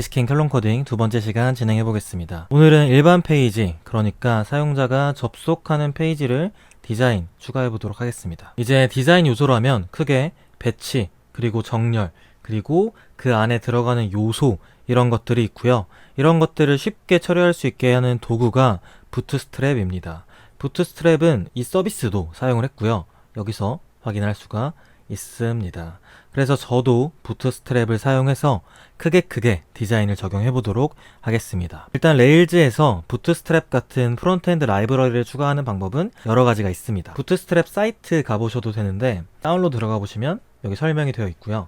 스킨 클론 코딩 두 번째 시간 진행해 보겠습니다. 오늘은 일반 페이지, 그러니까 사용자가 접속하는 페이지를 디자인 추가해 보도록 하겠습니다. 이제 디자인 요소라면 크게 배치, 그리고 정렬, 그리고 그 안에 들어가는 요소, 이런 것들이 있고요. 이런 것들을 쉽게 처리할 수 있게 하는 도구가 부트스트랩입니다. 부트스트랩은 이 서비스도 사용을 했고요. 여기서 확인할 수가 있습니다. 그래서 저도 부트스트랩을 사용해서 크게 디자인을 적용해 보도록 하겠습니다. 일단 레일즈에서 부트스트랩 같은 프론트엔드 라이브러리를 추가하는 방법은 여러 가지가 있습니다. 부트스트랩 사이트 가보셔도 되는데 다운로드 들어가 보시면 여기 설명이 되어 있고요.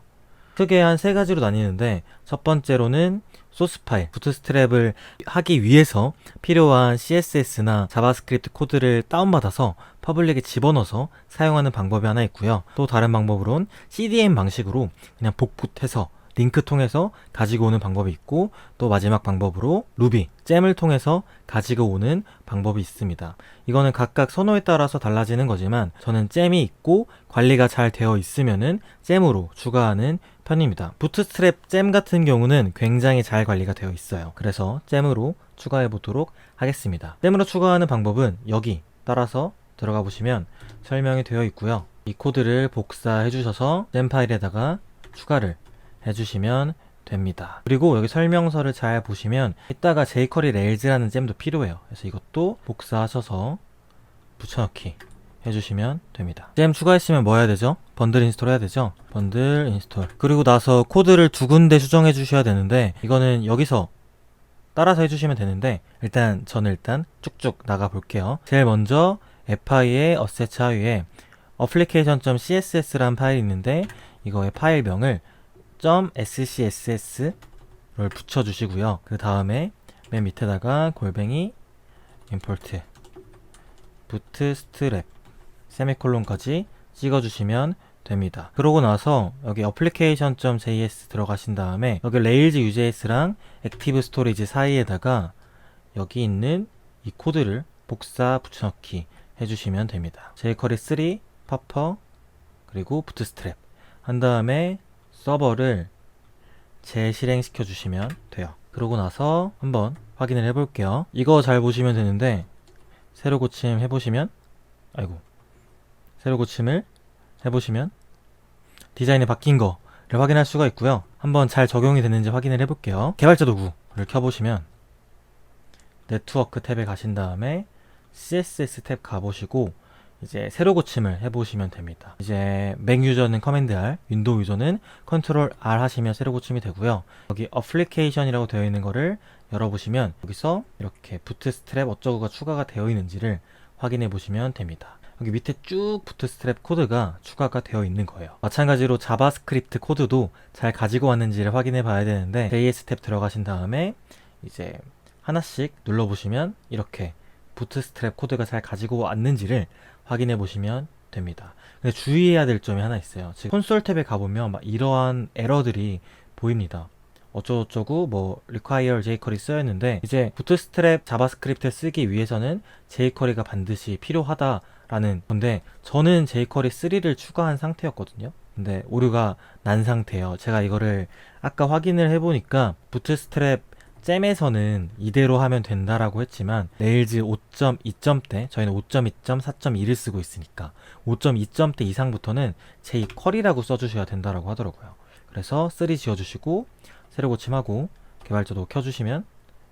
크게 한 세 가지로 나뉘는데 첫 번째로는 소스 파일, 부트스트랩을 하기 위해서 필요한 CSS나 자바스크립트 코드를 다운받아서 퍼블릭에 집어넣어서 사용하는 방법이 하나 있고요. 또 다른 방법으론 CDN 방식으로 그냥 복붙해서 링크 통해서 가지고 오는 방법이 있고, 또 마지막 방법으로 루비, 잼을 통해서 가지고 오는 방법이 있습니다. 이거는 각각 선호에 따라서 달라지는 거지만 저는 잼이 있고 관리가 잘 되어 있으면은 잼으로 추가하는 편입니다. 부트스트랩 잼 같은 경우는 굉장히 잘 관리가 되어 있어요. 그래서 잼으로 추가해 보도록 하겠습니다. 잼으로 추가하는 방법은 여기 따라서 들어가 보시면 설명이 되어 있고요. 이 코드를 복사해 주셔서 잼 파일에다가 추가를 해주시면 됩니다. 그리고 여기 설명서를 잘 보시면 이따가 jQuery 레일즈라는 잼도 필요해요. 그래서 이것도 복사하셔서 붙여넣기 해주시면 됩니다. 잼 추가했으면 뭐 해야 되죠? 번들 인스톨 해야 되죠? 번들 인스톨. 그리고 나서 코드를 두 군데 수정해 주셔야 되는데 이거는 여기서 따라서 해주시면 되는데 저는 쭉쭉 나가 볼게요. 제일 먼저 fi의 어셋 하위에 application.css라는 파일이 있는데 이거의 파일명을 .scss를 붙여주시고요. 그 다음에 맨 밑에다가 골뱅이 import bootstrap 세미콜론까지 찍어주시면 됩니다. 그러고 나서 여기 application.js 들어가신 다음에 여기 레일즈 UJS랑 액티브 스토리지 사이에다가 여기 있는 이 코드를 복사 붙여넣기 해주시면 됩니다. jQuery 3, puffer, 그리고 bootstrap 한 다음에 서버를 재실행시켜 주시면 돼요. 그러고 나서 한번 확인을 해 볼게요. 이거 잘 보시면 되는데 새로 고침 해보시면 새로 고침을 해보시면 디자인이 바뀐 거를 확인할 수가 있고요. 한번 잘 적용이 됐는지 확인을 해 볼게요. 개발자 도구를 켜보시면 네트워크 탭에 가신 다음에 CSS 탭 가보시고 이제 새로 고침을 해보시면 됩니다. 이제 맥 유저는 커맨드 R, 윈도우 유저는 컨트롤 R 하시면 새로 고침이 되고요. 여기 어플리케이션이라고 되어 있는 거를 열어보시면 여기서 이렇게 부트스트랩 어쩌고가 추가가 되어 있는지를 확인해 보시면 됩니다. 여기 밑에 쭉 부트스트랩 코드가 추가가 되어 있는 거예요. 마찬가지로 자바스크립트 코드도 잘 가지고 왔는지를 확인해 봐야 되는데 JS 탭 들어가신 다음에 이제 하나씩 눌러보시면 이렇게 부트스트랩 코드가 잘 가지고 왔는지를 확인해 보시면 됩니다. 근데 주의해야 될 점이 하나 있어요. 지금 콘솔 탭에 가보면 이러한 에러들이 보입니다. 어쩌고저쩌고 require jQuery 쓰였는데 이제 부트스트랩 자바스크립트를 쓰기 위해서는 jQuery가 반드시 필요하다라는 건데 저는 jQuery 3를 추가한 상태였거든요. 근데 오류가 난 상태예요. 제가 이거를 아까 확인을 해보니까 부트스트랩 잼에서는 이대로 하면 된다라고 했지만 레일즈 5.2점 때 저희는 5.2.4.2를 쓰고 있으니까 5.2점 때 이상부터는 jQuery라고 써주셔야 된다라고 하더라고요. 그래서 3 지워주시고 새로 고침하고 개발자도 켜주시면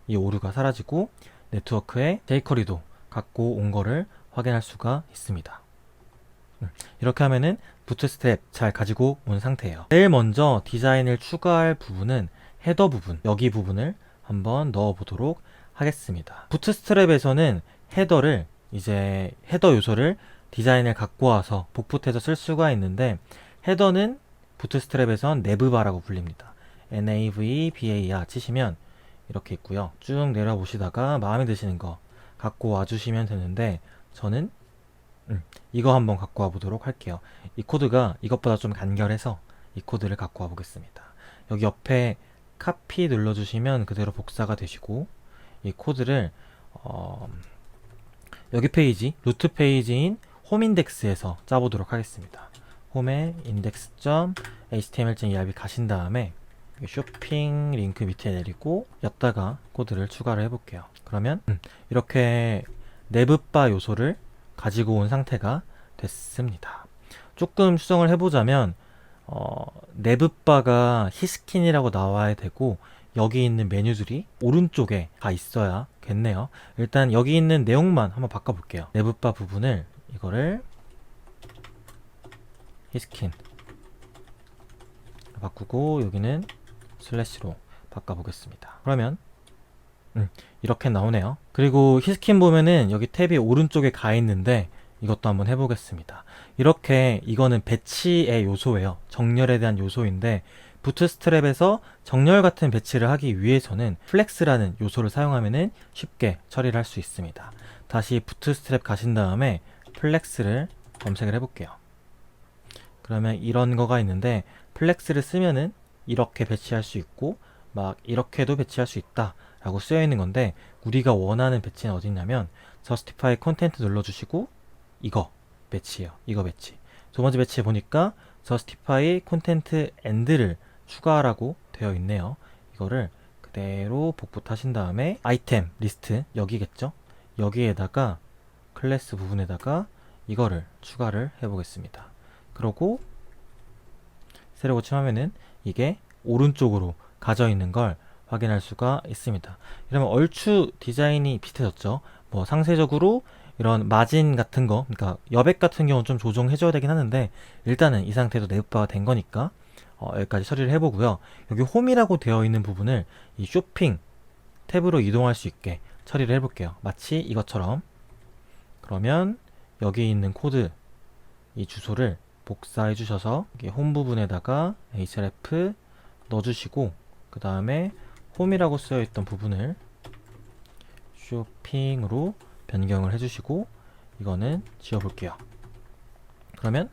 이 오류가 사라지고 네트워크에 jQuery도 갖고 온 거를 확인할 수가 있습니다. 이렇게 하면은 부트스트랩 잘 가지고 온 상태예요. 제일 먼저 디자인을 추가할 부분은 헤더 부분, 여기 부분을 한번 넣어 보도록 하겠습니다. 부트스트랩에서는 헤더를 이제 헤더 요소를 디자인을 갖고 와서 복붙해서 쓸 수가 있는데 헤더는 부트스트랩에선 네브바라고 불립니다. NAVBAR 치시면 이렇게 있고요. 쭉 내려보시다가 마음에 드시는 거 갖고 와주시면 되는데 저는 이거 한번 갖고 와 보도록 할게요. 이 코드가 이것보다 좀 간결해서 이 코드를 갖고 와 보겠습니다. 여기 옆에 카피 눌러주시면 그대로 복사가 되시고 이 코드를 여기 페이지, 루트 페이지인 홈 인덱스에서 짜보도록 하겠습니다. 홈에 index.html.erb 가신 다음에 쇼핑 링크 밑에 내리고 였다가 코드를 추가를 해볼게요. 그러면 이렇게 내붓바 요소를 가지고 온 상태가 됐습니다. 조금 수정을 해보자면 내붓바가 히스킨이라고 나와야 되고 여기 있는 메뉴들이 오른쪽에 가 있어야겠네요. 일단 여기 있는 내용만 한번 바꿔볼게요. 내붓바 부분을 이거를 히스킨 바꾸고 여기는 슬래시로 바꿔보겠습니다. 그러면 이렇게 나오네요. 그리고 히스킨 보면은 여기 탭이 오른쪽에 가 있는데 이것도 한번 해보겠습니다. 이렇게 이거는 배치의 요소예요. 정렬에 대한 요소인데 부트스트랩에서 정렬 같은 배치를 하기 위해서는 플렉스라는 요소를 사용하면은 쉽게 처리를 할 수 있습니다. 다시 부트스트랩 가신 다음에 플렉스를 검색을 해볼게요. 그러면 이런 거가 있는데 플렉스를 쓰면은 이렇게 배치할 수 있고 막 이렇게도 배치할 수 있다 라고 쓰여 있는 건데 우리가 원하는 배치는 어디 있냐면 Justify Content 눌러주시고 이거 배치예요. 이거 배치. 두 번째 배치에 보니까 Justify Content End를 추가라고 되어 있네요. 이거를 그대로 복붙하신 다음에 아이템 리스트 여기겠죠? 여기에다가 클래스 부분에다가 이거를 추가를 해보겠습니다. 그러고 세로 고침하면은 이게 오른쪽으로 가져 있는 걸 확인할 수가 있습니다. 이러면 얼추 디자인이 비슷해졌죠. 뭐 상세적으로 이런 마진 같은 거, 그러니까 여백 같은 경우는 좀 조정해줘야 되긴 하는데 일단은 이 상태도 내붓바가 된 거니까 여기까지 처리를 해보고요. 여기 홈이라고 되어 있는 부분을 이 쇼핑 탭으로 이동할 수 있게 처리를 해볼게요. 마치 이것처럼. 그러면 여기 있는 코드 이 주소를 복사해 주셔서 홈 부분에다가 href 넣어주시고 그 다음에 홈이라고 쓰여있던 부분을 쇼핑으로 변경을 해주시고 이거는 지워볼게요. 그러면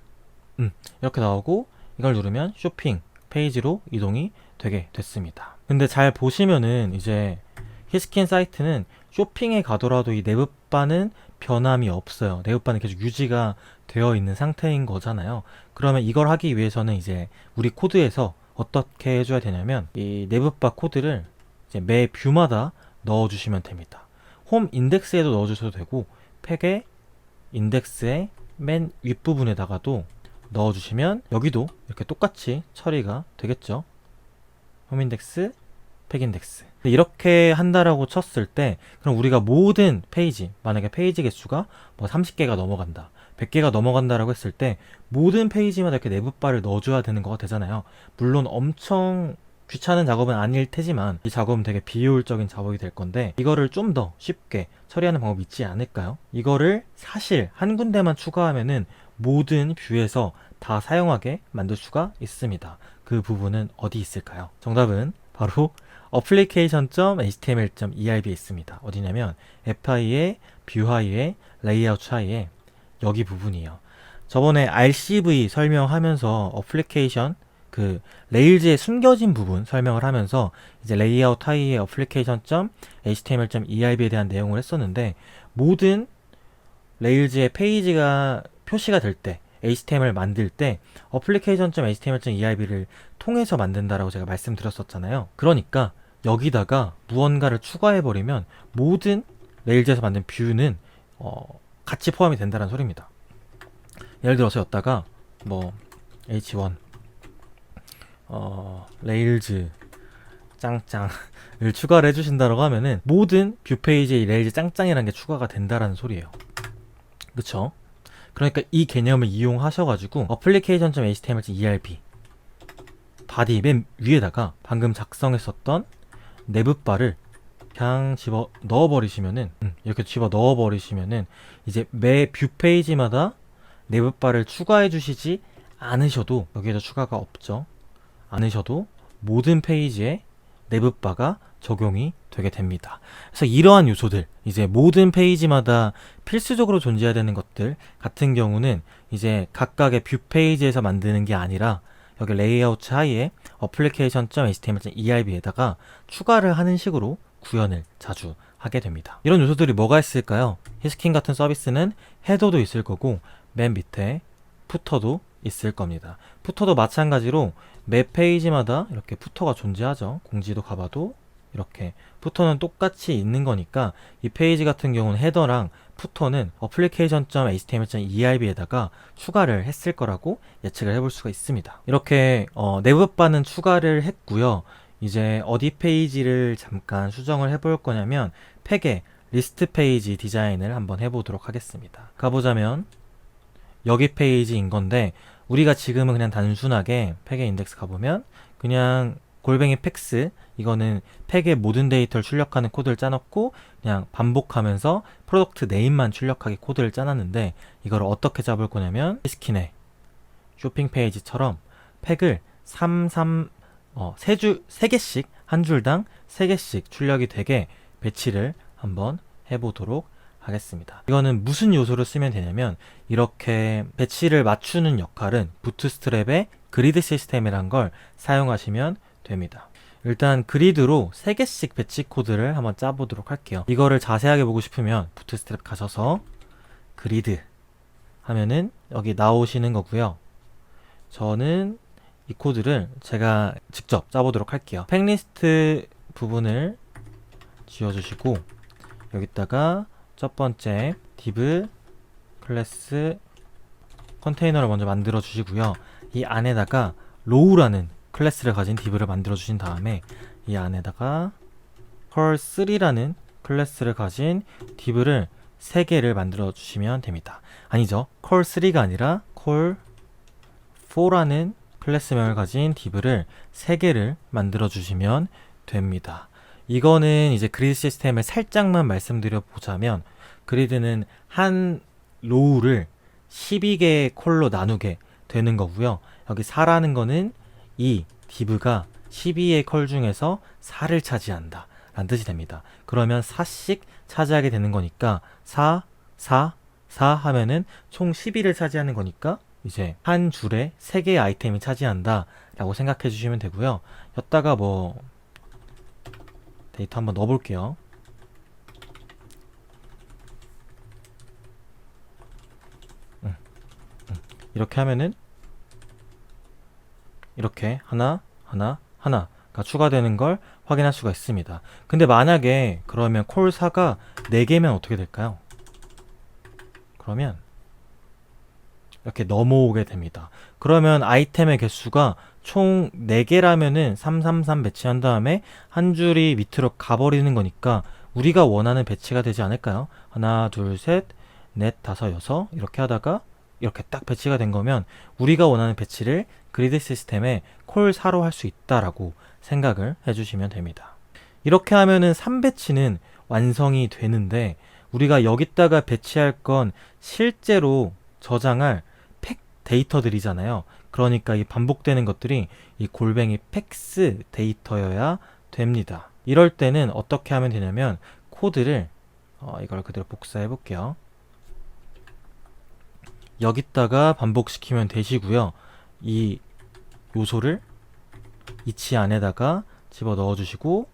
이렇게 나오고 이걸 누르면 쇼핑 페이지로 이동이 되게 됐습니다. 근데 잘 보시면은 이제 히스킨 사이트는 쇼핑에 가더라도 이 내붓바는 변함이 없어요. 내붓바는 계속 유지가 되어 있는 상태인 거잖아요. 그러면 이걸 하기 위해서는 이제 우리 코드에서 어떻게 해줘야 되냐면 이 내붓바 코드를 이제 매 뷰마다 넣어주시면 됩니다. 홈 인덱스에도 넣어주셔도 되고 팩의 인덱스의 맨 윗부분에다가도 넣어주시면 여기도 이렇게 똑같이 처리가 되겠죠. 홈 인덱스, 팩 인덱스. 이렇게 한다라고 쳤을 때 그럼 우리가 모든 페이지, 만약에 페이지 개수가 뭐 30개가 넘어간다, 100개가 넘어간다라고 했을 때 모든 페이지마다 이렇게 내붓바를 넣어줘야 되는 거가 되잖아요. 물론 엄청 귀찮은 작업은 아닐 테지만 이 작업은 되게 비효율적인 작업이 될 건데 이거를 좀 더 쉽게 처리하는 방법이 있지 않을까요? 이거를 사실 한 군데만 추가하면은 모든 뷰에서 다 사용하게 만들 수가 있습니다. 그 부분은 어디 있을까요? 정답은 바로 application.html.erb에 있습니다. 어디냐면 fi에 뷰하이에 레이아웃 하이에 여기 부분이에요. 저번에 RCV 설명하면서 어플리케이션 그 레일즈의 숨겨진 부분 설명을 하면서 이제 레이아웃 하이의 application.html.erb에 대한 내용을 했었는데 모든 레일즈의 페이지가 표시가 될 때 HTML 만들 때 application.html.erb를 통해서 만든다라고 제가 말씀드렸었잖아요. 그러니까 여기다가 무언가를 추가해버리면 모든 레일즈에서 만든 뷰는 같이 포함이 된다는 소리입니다. 예를 들어서 여기다가 뭐 h1 레일즈 짱짱을 추가를 해주신다고 하면은 모든 뷰 페이지에 레일즈 짱짱이라는 게 추가가 된다라는 소리예요. 그쵸? 그러니까 이 개념을 이용하셔가지고 application.html.erb 바디 맨 위에다가 방금 작성했었던 내붓바를 그냥 집어 넣어버리시면은 이렇게 집어 넣어버리시면은 이제 매 뷰 페이지마다 내붓바를 추가해 주시지 않으셔도 여기에도 추가가 없죠. 않으셔도 모든 페이지에 내붓바가 적용이 되게 됩니다. 그래서 이러한 요소들, 이제 모든 페이지마다 필수적으로 존재해야 되는 것들 같은 경우는 이제 각각의 뷰 페이지에서 만드는 게 아니라 여기 레이아웃 하이에 application.html.erb에다가 추가를 하는 식으로 구현을 자주 하게 됩니다. 이런 요소들이 뭐가 있을까요? 히스킨 같은 서비스는 헤더도 있을 거고 맨 밑에 푸터도 있을 겁니다. 푸터도 마찬가지로 매 페이지마다 이렇게 푸터가 존재하죠. 공지도 가봐도 이렇게 푸터는 똑같이 있는 거니까 이 페이지 같은 경우는 헤더랑 푸터는 application.html.erb에다가 추가를 했을 거라고 예측을 해볼 수가 있습니다. 이렇게 내부 바는 추가를 했고요. 이제 어디 페이지를 잠깐 수정을 해볼 거냐면 팩의 리스트 페이지 디자인을 한번 해보도록 하겠습니다. 가보자면 여기 페이지인 건데 우리가 지금은 그냥 단순하게 팩의 인덱스 가보면 그냥 골뱅이 팩스, 이거는 팩의 모든 데이터를 출력하는 코드를 짜놓고 그냥 반복하면서 프로덕트 네임만 출력하게 코드를 짜놨는데 이걸 어떻게 잡을 거냐면 스킨의 쇼핑 페이지처럼 팩을 3개씩 한 줄당 3개씩 출력이 되게 배치를 한번 해보도록 하겠습니다. 이거는 무슨 요소를 쓰면 되냐면 이렇게 배치를 맞추는 역할은 부트스트랩의 그리드 시스템이란 걸 사용하시면 됩니다. 일단 그리드로 3개씩 배치 코드를 한번 짜보도록 할게요. 이거를 자세하게 보고 싶으면 부트스트랩 가셔서 그리드 하면은 여기 나오시는 거고요. 저는 이 코드를 제가 직접 짜보도록 할게요. 팩리스트 부분을 지워주시고 여기다가 첫 번째 div 클래스 컨테이너를 먼저 만들어 주시고요. 이 안에다가 row라는 클래스를 가진 div를 만들어 주신 다음에 이 안에다가 core3라는 클래스를 가진 div를 3개를 만들어 주시면 됩니다. 아니죠. core3가 아니라 core4라는 클래스명을 가진 div를 3개를 만들어 주시면 됩니다. 이거는 이제 그리드 시스템을 살짝만 말씀드려 보자면 그리드는 한 로우를 12개의 콜로 나누게 되는 거고요. 여기 4라는 거는 이 div가 12의 콜 중에서 4를 차지한다 라는 뜻이 됩니다. 그러면 4씩 차지하게 되는 거니까 4, 4, 4 하면은 총 12를 차지하는 거니까 이제 한 줄에 3개의 아이템이 차지한다 라고 생각해 주시면 되고요. 여기다가 뭐 데이터 한번 넣어볼게요. 이렇게 하면은 이렇게 하나가 추가되는 걸 확인할 수가 있습니다. 근데 만약에 그러면 콜4가 4개면 어떻게 될까요? 그러면 이렇게 넘어오게 됩니다. 그러면 아이템의 개수가 총 4개라면은 333 배치한 다음에 한 줄이 밑으로 가버리는 거니까 우리가 원하는 배치가 되지 않을까요? 하나, 둘, 셋, 넷, 다섯, 여섯 이렇게 하다가 이렇게 딱 배치가 된 거면 우리가 원하는 배치를 그리드 시스템에 콜4로 할 수 있다라고 생각을 해주시면 됩니다. 이렇게 하면은 3배치는 완성이 되는데 우리가 여기다가 배치할 건 실제로 저장할 팩 데이터들이잖아요. 그러니까 이 반복되는 것들이 이 골뱅이 팩스 데이터여야 됩니다. 이럴 때는 어떻게 하면 되냐면 코드를 이걸 그대로 복사해 볼게요. 여기다가 반복시키면 되시고요. 이 요소를 이치 안에다가 집어 넣어 주시고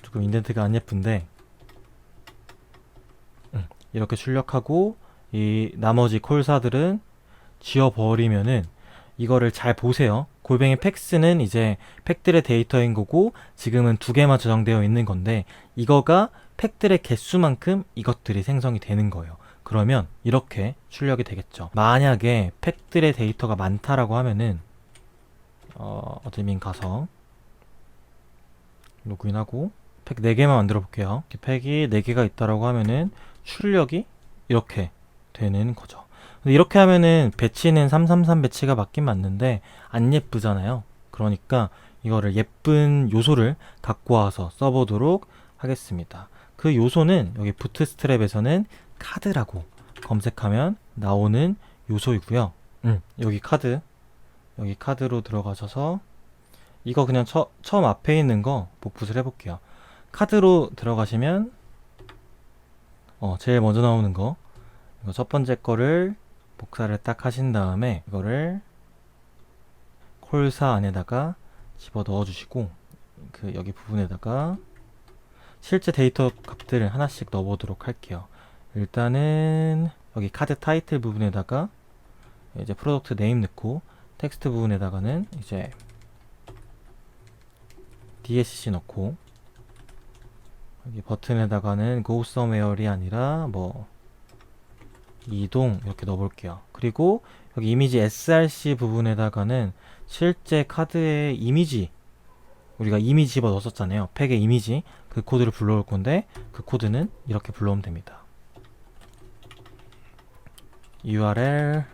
조금 인덴트가 안 예쁜데 이렇게 출력하고 이 나머지 콜사들은 지워버리면은 이거를 잘 보세요. 골뱅이 팩스는 이제 팩들의 데이터인 거고 지금은 2개만 저장되어 있는 건데 이거가 팩들의 개수만큼 이것들이 생성이 되는 거예요. 그러면 이렇게 출력이 되겠죠. 만약에 팩들의 데이터가 많다라고 하면은 어드민 가서 로그인하고 팩 4개만 만들어 볼게요. 팩이 4개가 있다라고 하면은 출력이 이렇게 되는 거죠. 근데 이렇게 하면은 배치는 333 배치가 맞긴 맞는데 안 예쁘잖아요. 그러니까 이거를 예쁜 요소를 갖고 와서 써보도록 하겠습니다. 그 요소는 여기 부트스트랩에서는 카드라고 검색하면 나오는 요소이고요. 여기 카드로 들어가셔서 이거 그냥 처음 앞에 있는 거 복붙을 해볼게요. 카드로 들어가시면 제일 먼저 나오는 거 이거 첫 번째 거를 복사를 딱 하신 다음에 이거를 콜사 안에다가 집어 넣어 주시고 그 여기 부분에다가 실제 데이터 값들을 하나씩 넣어 보도록 할게요. 일단은 여기 카드 타이틀 부분에다가 이제 프로덕트 네임 넣고 텍스트 부분에다가는 이제 DSC 넣고 여기 버튼에다가는 go somewhere이 아니라 뭐 이동 이렇게 넣어볼게요. 그리고 여기 이미지 src 부분에다가는 실제 카드의 이미지, 우리가 이미지 집어 넣었었잖아요. 팩의 이미지, 그 코드를 불러올 건데 그 코드는 이렇게 불러오면 됩니다. URL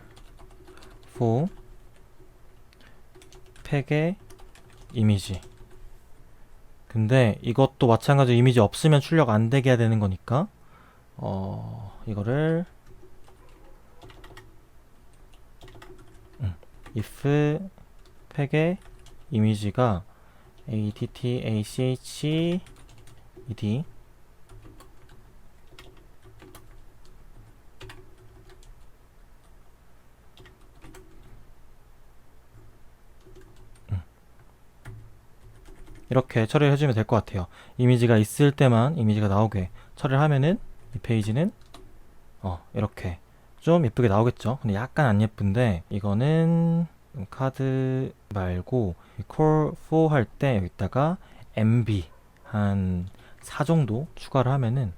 for 팩의 이미지. 근데 이것도 마찬가지로 이미지 없으면 출력 안 되게 해야 되는 거니까 이거를 if 팩의 이미지가 attached 이렇게 처리를 해주면 될 것 같아요. 이미지가 있을 때만 이미지가 나오게 처리를 하면은 이 페이지는 이렇게 좀 예쁘게 나오겠죠. 근데 약간 안 예쁜데 이거는 카드 말고 core4 할 때 여기다가 MB 한 4 정도 추가를 하면은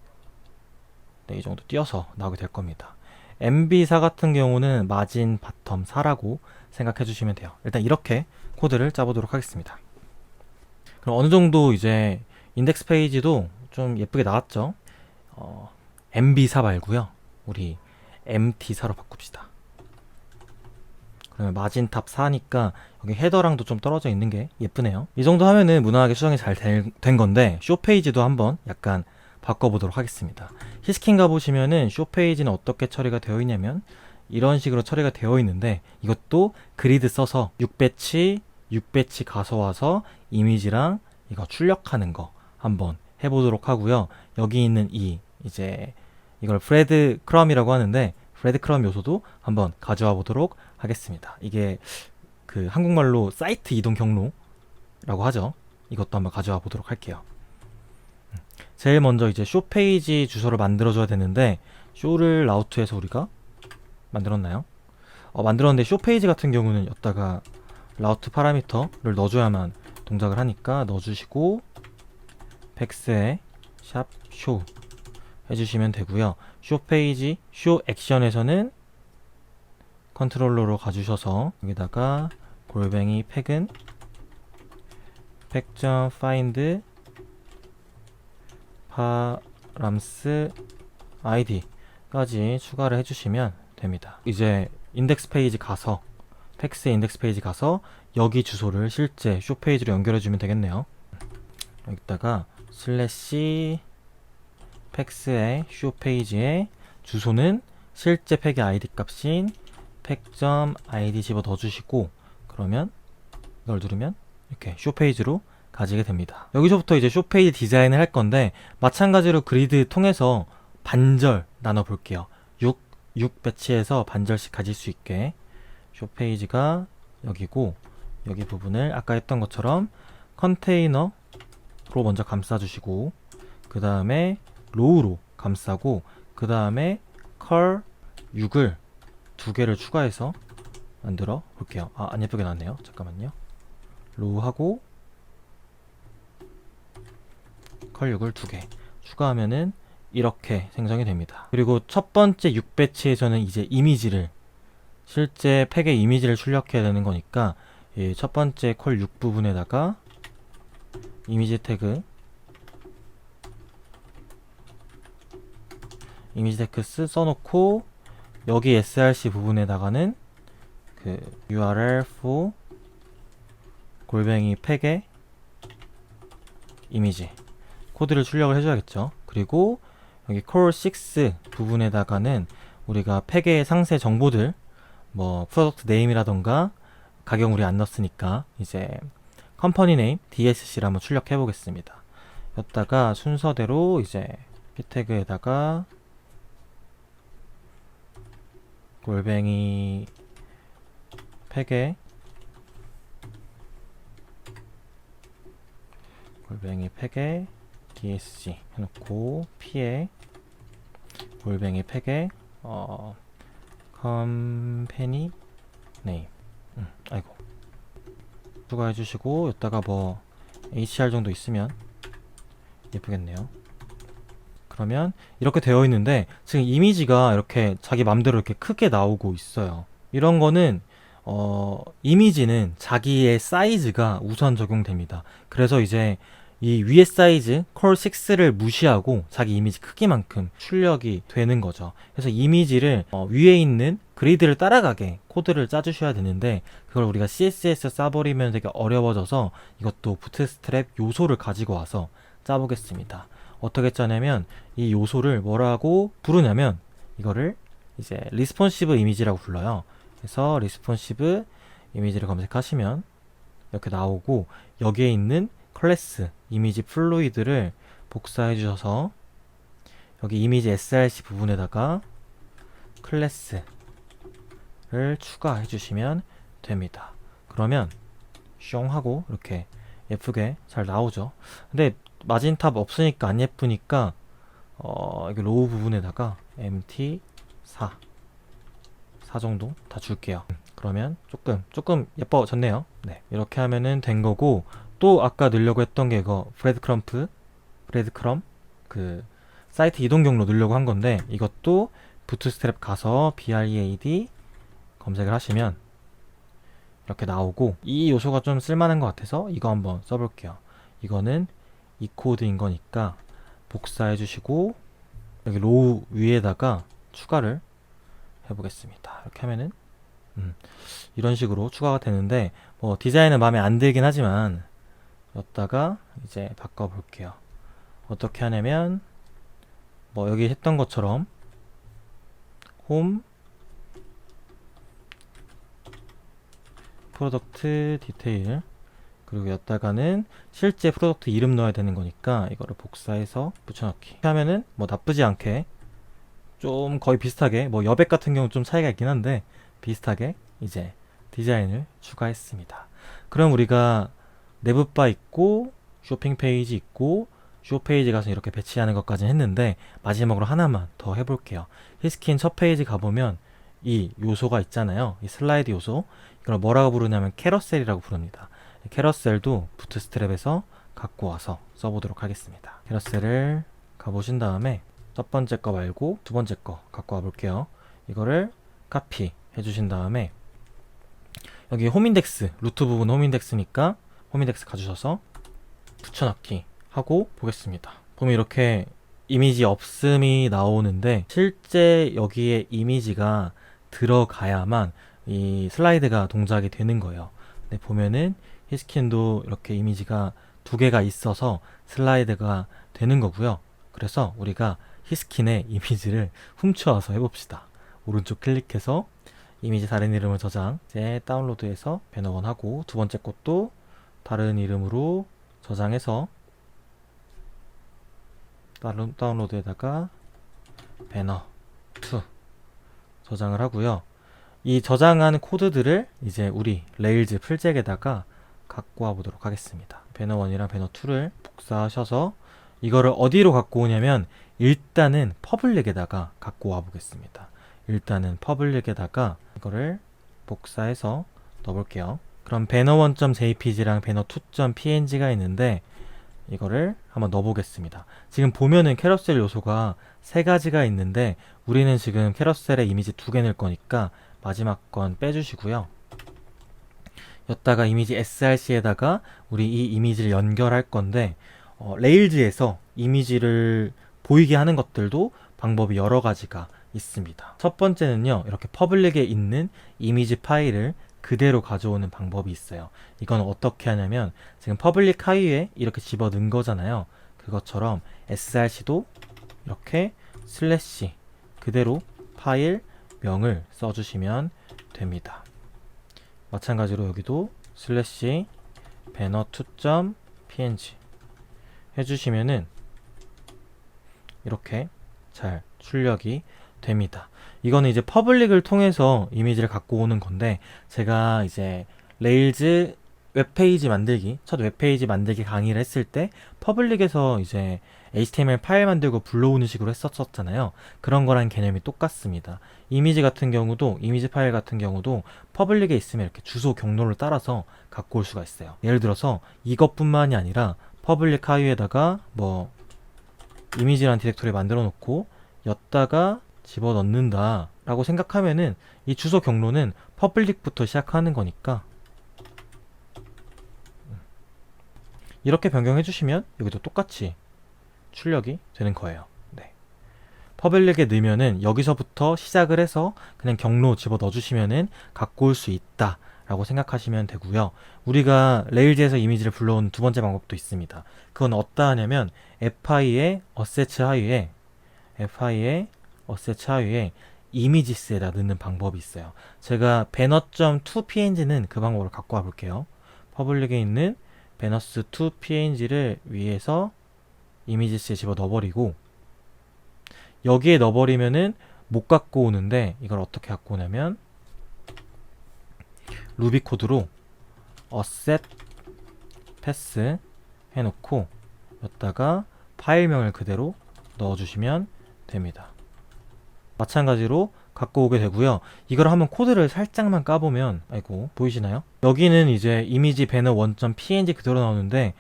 이 정도 띄어서 나오게 될 겁니다. MB4 같은 경우는 마진 바텀 4라고 생각해 주시면 돼요. 일단 이렇게 코드를 짜보도록 하겠습니다. 그럼 어느 정도 이제 인덱스 페이지도 좀 예쁘게 나왔죠. MB4 말고요. 우리 MT4로 바꿉시다. 그러면 마진탑 4니까 여기 헤더랑도 좀 떨어져 있는 게 예쁘네요. 이 정도 하면은 무난하게 수정이 잘 된 건데 쇼 페이지도 한번 약간 바꿔보도록 하겠습니다. 히스킨 가보시면은 쇼 페이지는 어떻게 처리가 되어 있냐면 이런 식으로 처리가 되어 있는데 이것도 그리드 써서 6배치 가져와서 이미지랑 이거 출력하는 거 한번 해보도록 하고요. 여기 있는 이제 이걸 브레드 크럼이라고 하는데 브레드 크럼 요소도 한번 가져와 보도록 하겠습니다. 이게 그 한국말로 사이트 이동 경로라고 하죠. 이것도 한번 가져와 보도록 할게요. 제일 먼저 이제 쇼 페이지 주소를 만들어 줘야 되는데 쇼를 라우트해서 우리가 만들었나요? 만들었는데 쇼 페이지 같은 경우는 여기다가 라우트 파라미터를 넣어줘야만 동작을 하니까 넣어주시고 팩스에 샵 쇼 해주시면 되고요. 쇼 페이지, 쇼 액션에서는 컨트롤러로 가주셔서 여기다가 골뱅이 팩은 팩.find params id까지 추가를 해주시면 됩니다. 이제 인덱스 페이지 가서 팩스의 인덱스 페이지 가서 여기 주소를 실제 쇼 페이지로 연결해주면 되겠네요. 여기다가 슬래시 팩스의 쇼 페이지의 주소는 실제 팩의 id 값인 팩.id 집어 넣어주시고 그러면 이걸 누르면 이렇게 쇼 페이지로 가지게 됩니다. 여기서부터 이제 쇼 페이지 디자인을 할 건데 마찬가지로 그리드 통해서 반절 나눠 볼게요. 6 배치해서 반절씩 가질 수 있게 쇼 페이지가 여기고 여기 부분을 아까 했던 것처럼 컨테이너로 먼저 감싸주시고 그 다음에 로우로 감싸고 그 다음에 컬 6을 2개를 추가해서 만들어 볼게요. 안 예쁘게 나왔네요. 잠깐만요. 로우하고 컬 6을 2개 추가하면은 이렇게 생성이 됩니다. 그리고 첫 번째 6배치에서는 이제 이미지를 실제 팩의 이미지를 출력해야 되는 거니까 이 첫 번째 컬 6 부분에다가 이미지 태그 써놓고 여기 src 부분에다가는 그 url for 골뱅이 팩의 이미지 코드를 출력을 해줘야겠죠. 그리고 여기 core6 부분에다가는 우리가 팩의 상세 정보들 뭐 프로덕트 네임이라던가 가격 우리 안 넣었으니까 이제 컴퍼니 네임 DSC를 한번 출력해 보겠습니다. 여기다가 순서대로 이제 p 태그에다가 골뱅이 팩에 DSC 해놓고 P에 골뱅이 팩에 컴퍼니 네임. 아이고. 추가해 주시고 여기다가 뭐 HR 정도 있으면 예쁘겠네요. 그러면 이렇게 되어 있는데 지금 이미지가 이렇게 자기 맘대로 이렇게 크게 나오고 있어요. 이런 거는 이미지는 자기의 사이즈가 우선 적용됩니다. 그래서 이제 이 위에 사이즈 core6를 무시하고 자기 이미지 크기만큼 출력이 되는 거죠. 그래서 이미지를 위에 있는 그리드를 따라가게 코드를 짜주셔야 되는데 그걸 우리가 CSS 써버리면 되게 어려워져서 이것도 부트스트랩 요소를 가지고 와서 짜보겠습니다. 어떻게 짜냐면 이 요소를 뭐라고 부르냐면 이거를 이제 리스폰시브 이미지라고 불러요. 그래서 리스폰시브 이미지를 검색하시면 이렇게 나오고 여기에 있는 클래스 이미지 플루이드를 복사해 주셔서 여기 이미지 src 부분에다가 클래스를 추가해 주시면 됩니다. 그러면 숑 하고 이렇게 예쁘게 잘 나오죠. 근데 마진탑 없으니까 안 예쁘니까 이게 로우 부분에다가 mt4 4 정도 다 줄게요. 그러면 조금 예뻐졌네요. 네, 이렇게 하면은 된 거고 또 아까 넣으려고 했던 게 이거 브레드크럼 그 사이트 이동 경로 넣으려고 한 건데 이것도 부트스트랩 가서 bread 검색을 하시면 이렇게 나오고 이 요소가 좀 쓸만한 것 같아서 이거 한번 써볼게요. 이거는 이 코드인 거니까 복사해 주시고 여기 로우 위에다가 추가를 해보겠습니다. 이렇게 하면은 이런 식으로 추가가 되는데 뭐 디자인은 마음에 안 들긴 하지만 여기다가 이제 바꿔볼게요. 어떻게 하냐면 뭐 여기 했던 것처럼 홈 프로덕트 디테일 그리고 여기다가는 실제 프로덕트 이름 넣어야 되는 거니까 이거를 복사해서 붙여넣기 이렇게 하면은 뭐 나쁘지 않게 좀 거의 비슷하게 뭐 여백 같은 경우 좀 차이가 있긴 한데 비슷하게 이제 디자인을 추가했습니다. 그럼 우리가 내부바 있고 쇼핑 페이지 있고 쇼 페이지 가서 이렇게 배치하는 것까지 했는데 마지막으로 하나만 더 해볼게요. 히스킨 첫 페이지 가보면 이 요소가 있잖아요. 이 슬라이드 요소 이걸 뭐라고 부르냐면 캐러셀이라고 부릅니다. 캐러셀도 부트스트랩에서 갖고 와서 써보도록 하겠습니다. 캐러셀을 가보신 다음에 첫 번째 거 말고 두 번째 거 갖고 와볼게요. 이거를 카피 해주신 다음에 여기 홈인덱스 루트 부분 홈인덱스니까 홈인덱스 가주셔서 붙여넣기 하고 보겠습니다. 보면 이렇게 이미지 없음이 나오는데 실제 여기에 이미지가 들어가야만 이 슬라이드가 동작이 되는 거예요. 근데 보면은 히스킨도 이렇게 이미지가 두 개가 있어서 슬라이드가 되는 거고요. 그래서 우리가 히스킨의 이미지를 훔쳐와서 해봅시다. 오른쪽 클릭해서 이미지 다른 이름을 저장 이제 다운로드해서 배너1 하고 두 번째 것도 다른 이름으로 저장해서 다운로드에다가 배너2 저장을 하고요. 이 저장한 코드들을 이제 우리 레일즈 풀잭에다가 갖고 와 보도록 하겠습니다. 배너1이랑 배너2를 복사하셔서 이거를 어디로 갖고 오냐면 일단은 퍼블릭에다가 갖고 와 보겠습니다. 일단은 퍼블릭에다가 이거를 복사해서 넣어볼게요. 그럼 banner1.jpg랑 banner2.png가 있는데 이거를 한번 넣어보겠습니다. 지금 보면은 캐러셀 요소가 세 가지가 있는데 우리는 지금 캐러셀에 이미지 두 개 넣을 거니까 마지막 건 빼주시고요. 여기다가 이미지 src에다가 우리 이 이미지를 연결할 건데 레일즈에서 이미지를 보이게 하는 것들도 방법이 여러 가지가 있습니다. 첫 번째는요, 이렇게 퍼블릭에 있는 이미지 파일을 그대로 가져오는 방법이 있어요. 이건 어떻게 하냐면 지금 퍼블릭 하위에 이렇게 집어 넣은 거잖아요. 그것처럼 src도 이렇게 슬래시 그대로 파일 명을 써주시면 됩니다. 마찬가지로 여기도 슬래시 banner2.png 해주시면은 이렇게 잘 출력이 됩니다. 이거는 이제 퍼블릭을 통해서 이미지를 갖고 오는 건데 제가 이제 레일즈 웹페이지 만들기, 첫 웹페이지 만들기 강의를 했을 때 퍼블릭에서 이제 HTML 파일 만들고 불러오는 식으로 했었잖아요. 그런 거랑 개념이 똑같습니다. 이미지 파일 같은 경우도 퍼블릭에 있으면 이렇게 주소 경로를 따라서 갖고 올 수가 있어요. 예를 들어서 이것뿐만이 아니라 퍼블릭 하위에다가 뭐 이미지라는 디렉토리 만들어 놓고 였다가 집어넣는다 라고 생각하면은 이 주소 경로는 퍼블릭부터 시작하는 거니까 이렇게 변경해 주시면 여기도 똑같이 출력이 되는 거예요. 네. 퍼블릭에 넣으면은 여기서부터 시작을 해서 그냥 경로 집어 넣어주시면은 갖고 올 수 있다 라고 생각하시면 되고요. 우리가 레일즈에서 이미지를 불러온 두 번째 방법도 있습니다. 그건 어떠 하냐면 FI의 어세츠 하위에 이미지스에다 넣는 방법이 있어요. 제가 banner.2png는 그 방법을 갖고 와 볼게요. 퍼블릭에 있는 banners2png를 위에서 이미지스에 집어 넣어버리고 여기에 넣어버리면은 못 갖고 오는데 이걸 어떻게 갖고 오냐면 루비 코드로 asset pass 해놓고 여기다가 파일명을 그대로 넣어주시면 됩니다. 마찬가지로 갖고 오게 되고요. 이걸 한번 코드를 살짝만 까보면 아이고 보이시나요? 여기는 이제 이미지 banner 1.png 그대로 나오는데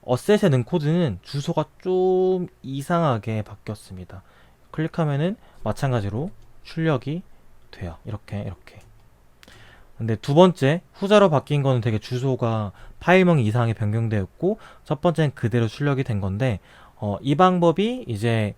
어셋에 넣은 코드는 주소가 좀 이상하게 바뀌었습니다. 클릭하면은 마찬가지로 출력이 돼요. 이렇게 근데 두 번째 후자로 바뀐 거는 되게 주소가 파일명이 이상하게 변경되었고 첫 번째는 그대로 출력이 된 건데 이 방법이 이제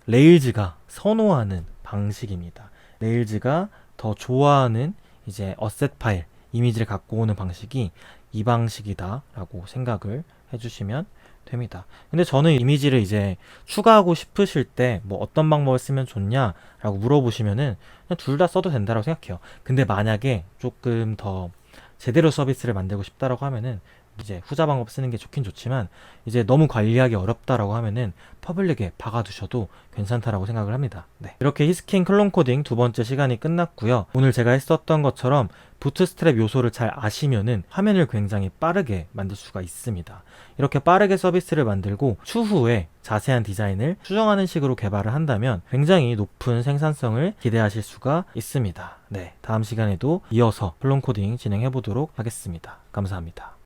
레일즈가 선호하는 방식입니다. 레일즈가 더 좋아하는 이제 어셋 파일 이미지를 갖고 오는 방식이 이 방식이다 라고 생각을 해주시면 됩니다. 근데 저는 이미지를 이제 추가하고 싶으실 때 뭐 어떤 방법을 쓰면 좋냐 라고 물어보시면은 그냥 둘 다 써도 된다고 생각해요. 근데 만약에 조금 더 제대로 서비스를 만들고 싶다라고 하면은 이제 후자 방법 쓰는 게 좋긴 좋지만 이제 너무 관리하기 어렵다라고 하면은 퍼블릭에 박아두셔도 괜찮다라고 생각을 합니다. 네. 이렇게 히스킨 클론 코딩 두 번째 시간이 끝났고요. 오늘 제가 했었던 것처럼 부트스트랩 요소를 잘 아시면은 화면을 굉장히 빠르게 만들 수가 있습니다. 이렇게 빠르게 서비스를 만들고 추후에 자세한 디자인을 수정하는 식으로 개발을 한다면 굉장히 높은 생산성을 기대하실 수가 있습니다. 네. 다음 시간에도 이어서 클론 코딩 진행해 보도록 하겠습니다. 감사합니다.